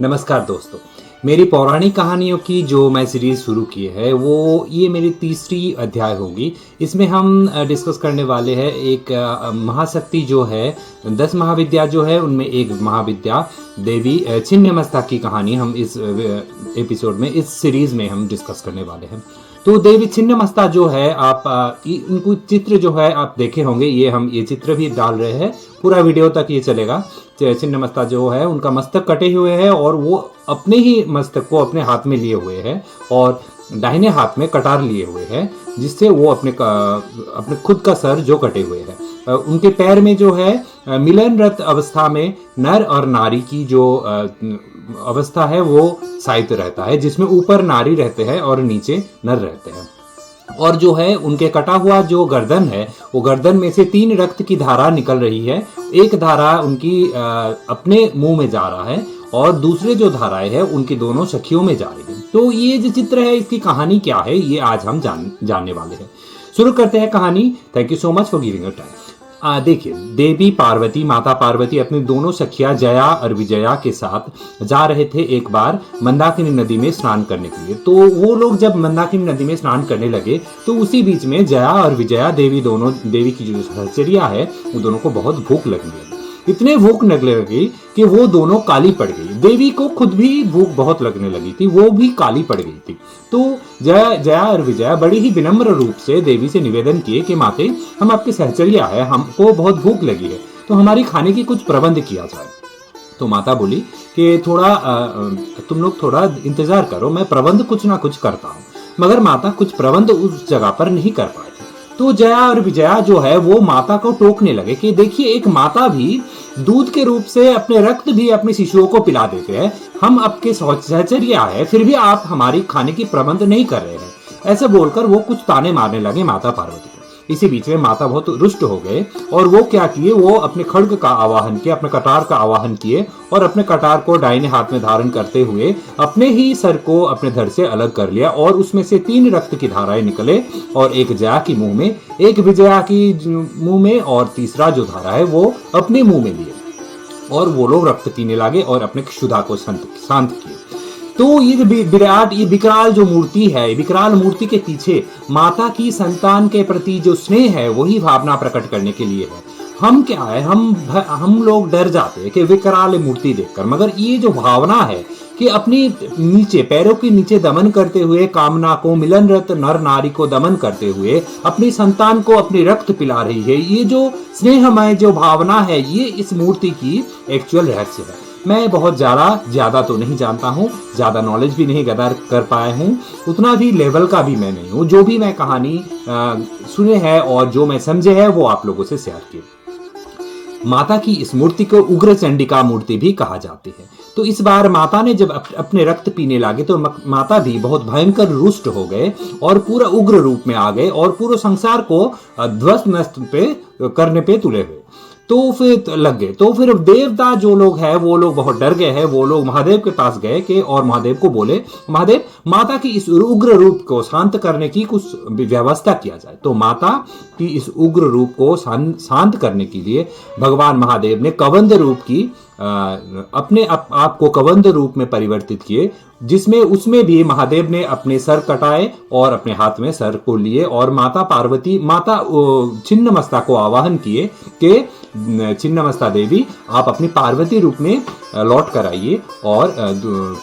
नमस्कार दोस्तों। मेरी पौराणिक कहानियों की जो मैं सीरीज़ शुरू की है वो ये मेरी तीसरी अध्याय होगी। इसमें हम डिस्कस करने वाले हैं एक महाशक्ति जो है 10 महाविद्या जो है उनमें एक महाविद्या देवी छिन्नमस्ता की कहानी हम इस एपिसोड में इस सीरीज़ में हम डिस्कस करने वाले हैं। तो देवी छिन्नमस्ता जो है आप इनको चित्र जो है आप देखे होंगे, ये चित्र भी डाल रहे हैं, पूरा वीडियो तक ये चलेगा। छिन्नमस्ता जो है उनका मस्तक कटे हुए हैं और वो अपने ही मस्तक को अपने हाथ में लिए हुए हैं और दाहिने हाथ में कटार लिए हुए हैं, जिससे वो अपने खुद का सर जो कटे हुए हैं। उनके पैर में जो है मिलनरत अवस्था में नर और नारी की जो अवस्था है वो साहित्य रहता है, जिसमें ऊपर नारी रहते हैं और नीचे नर रहते हैं। और जो है उनके कटा हुआ जो गर्दन है वो गर्दन में से 3 रक्त की धारा निकल रही है। एक धारा उनकी अपने मुंह में जा रहा है और दूसरे जो धाराएं है उनकी दोनों सखियों में जा रही है। तो ये जो चित्र है इसकी कहानी क्या है ये आज हम जानने वाले हैं। शुरू करते हैं कहानी। Thank you so much for giving your time. देखिए, देवी पार्वती, माता पार्वती अपनी दोनों सखियां जया और विजया के साथ जा रहे थे एक बार मंदाकिनी नदी में स्नान करने के लिए। तो वो लोग जब मंदाकिनी नदी में स्नान करने लगे तो उसी बीच में जया और विजया देवी की जो सहचर्या है वो दोनों को बहुत भूख लगने लगी। इतने भूख लगने लगी कि वो दोनों काली पड़ गई। देवी को खुद भी भूख बहुत लगने लगी थी, वो भी काली पड़ गई थी। तो जया और विजया बड़ी ही विनम्र रूप से देवी से निवेदन किए कि माते, हम आपकी सहचर्या है, हमको बहुत भूख लगी है, तो हमारी खाने की कुछ प्रबंध किया जाए। तो माता बोली कि थोड़ा तुम लोग थोड़ा इंतजार करो, मैं प्रबंध कुछ ना कुछ करता हूँ। मगर माता कुछ प्रबंध उस जगह पर नहीं कर पाई। तो जया और विजया जो है वो माता को टोकने लगे कि देखिए, एक माता भी दूध के रूप से अपने रक्त भी अपने शिशुओं को पिला देते हैं, हम आपके सहचर्या है, फिर भी आप हमारी खाने की प्रबंध नहीं कर रहे हैं। ऐसे बोलकर वो कुछ ताने मारने लगे माता पार्वती को। इसी बीच में माता बहुत रुष्ट हो गए और वो क्या किए, वो अपने खड्ग का आवाहन किए, अपने कटार का आवाहन किए और अपने कटार को दाहिने हाथ में धारण करते हुए अपने ही सर को अपने धड़ से अलग कर लिया और उसमें से 3 रक्त की धाराएं निकले और एक जया की मुंह में, एक विजया की मुंह में और तीसरा जो धारा है वो अपने मुंह में लिए और वो लोग रक्त पीने लगे और अपने क्षुधा को शांत किए। तो ये विराट, ये विकराल जो मूर्ति है, विकराल मूर्ति के पीछे माता की संतान के प्रति जो स्नेह है वही भावना प्रकट करने के लिए है। हम क्या है, हम लोग डर जाते हैं कि विकराल मूर्ति देखकर, मगर ये जो भावना है कि अपनी नीचे पैरों के नीचे दमन करते हुए कामना को, मिलनरत नर नारी को दमन करते हुए अपनी संतान को अपनी रक्त पिला रही है, ये जो स्नेहमय जो भावना है ये इस मूर्ति की एक्चुअल रहस्य है। मैं बहुत ज्यादा तो नहीं जानता हूँ, ज्यादा नॉलेज भी नहीं गैदर कर पाया हूँ, उतना भी लेवल का भी मैं नहीं हूँ। जो भी मैं कहानी सुने हैं और जो मैं समझे है वो आप लोगों से शेयर की। माता की इस मूर्ति को उग्र चंडिका मूर्ति भी कहा जाती है। तो इस बार माता ने जब अपने रक्त पीने लगे तो माता भी बहुत भयंकर रुष्ट हो गए और पूरा उग्र रूप में आ गए और पूरे संसार को ध्वस्त नष्ट करने पे तुले हुए। तो फिर लग गए। तो फिर देवता जो लोग हैं वो लोग बहुत डर गए हैं। वो लोग महादेव के पास गए कि और महादेव को बोले, महादेव, माता की इस उग्र रूप को शांत करने की कुछ व्यवस्था किया जाए। तो माता की इस उग्र रूप को शांत करने के लिए भगवान महादेव ने कबंध रूप की अपने आप को कबंध रूप में परिवर्तित किए, जिसमें उसमें भी महादेव ने अपने सर कटाए और अपने हाथ में सर को लिए और माता छिन्नमस्ता को आवाहन किए कि छिन्नमस्ता देवी, आप अपनी पार्वती रूप में लौट कर आइए और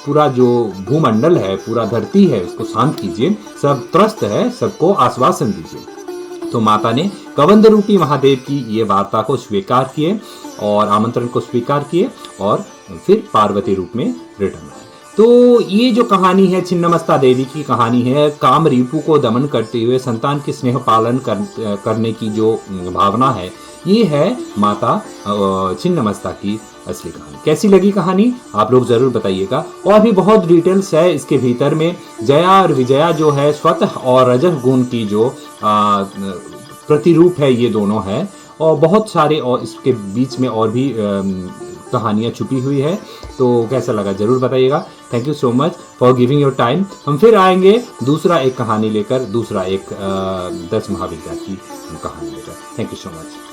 पूरा जो भूमंडल है, पूरा धरती है, उसको शांत कीजिए, सब त्रस्त है, सबको आश्वासन दीजिए। तो माता ने कबंध रूपी महादेव की ये वार्ता को स्वीकार किए और आमंत्रण को स्वीकार किए और फिर पार्वती रूप में रिटर्न आए। तो ये जो कहानी है छिन्नमस्ता देवी की कहानी है, काम रिपु को दमन करते हुए संतान के स्नेह पालन करने की जो भावना है, ये है माता छिन्नमस्ता की असली कहानी। कैसी लगी कहानी आप लोग जरूर बताइएगा। और भी बहुत डिटेल्स है इसके भीतर में। जया और विजया जो है स्वतः और रजह गुण की जो प्रतिरूप है, ये दोनों है और बहुत सारे और इसके बीच में और भी कहानियाँ छुपी हुई है। तो कैसा लगा जरूर बताइएगा। Thank you so much for giving your time. हम फिर आएंगे दूसरा एक कहानी लेकर, दूसरा एक 10 महाविद्या की कहानी लेकर। Thank you so much.